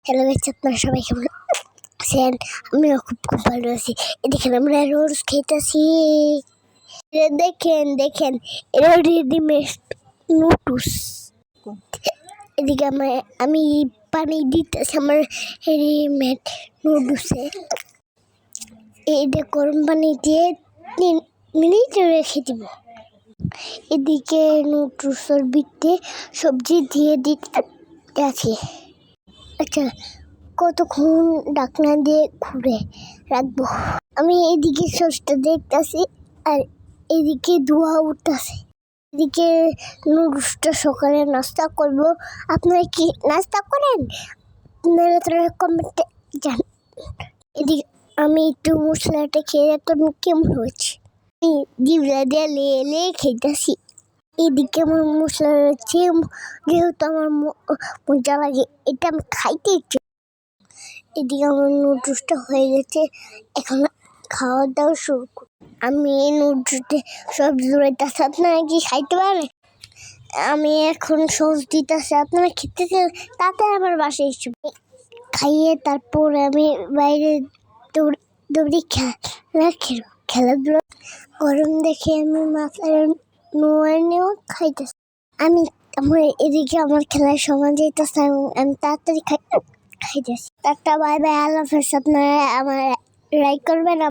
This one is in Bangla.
হ্যালো গাইস, আপনারা সবাই কেমন আছেন? আমিও খুব ভালো আছি। এদিকে আমরা রোজ খেতেছি। দেখেন দেখেন, এটা রেডিমেড নুডলস। এদিকে আমি পানি দিতেছি আমার রেডিমেড নুডলসে। এইটা গরম পানি দিয়ে 3 মিনিট রেখে দিব। এদিকে নুডলসের ভিতরে সবজি দিয়ে দিতে আছে। আচ্ছা, কতক্ষণ ঢাকনা দিয়ে ঘুরে রাখবো। আমি এদিকে সসটা দেখতেছি আর এদিকে ধোয়া উঠতেছে। এদিকে নুডলসটা সকালে নাস্তা করব। আপনারা কি নাস্তা করেন? আপনারা কমেন্টে জানান। এদিকে আমি একটু মশলাটা খেয়ে একটা কেমন হয়েছে। আমি জিভে দিয়ে লে খেতেছি। এদিকে আমার মশলা রয়েছে, যেহেতু আমার মজা লাগে, এটা আমি খাইতে ইচ্ছে। এদিকে আমার নুডলসটা হয়ে গেছে, এখন খাওয়া দাওয়া শুরু করি। আমি এই নুডলসে সব জোড়াইতেছি, আপনারা কি খাইতে পারে? আমি এখন সস দিতেছি, আপনারা খেতে তাতে আমার বাসায় এসে খাইয়ে তারপর আমি বাইরে দৌড়ি খেলাধুলা গরম দেখে আমি মাথায় নিয়েও খাইতেছি। এদিকে আমার খেলার সময় যেতেছে, আমি তাড়াতাড়ি খাইতেছি। একটা বাই বাই, আল্লাহ হাফেজ। আপনারা আমার লাইক করবেন।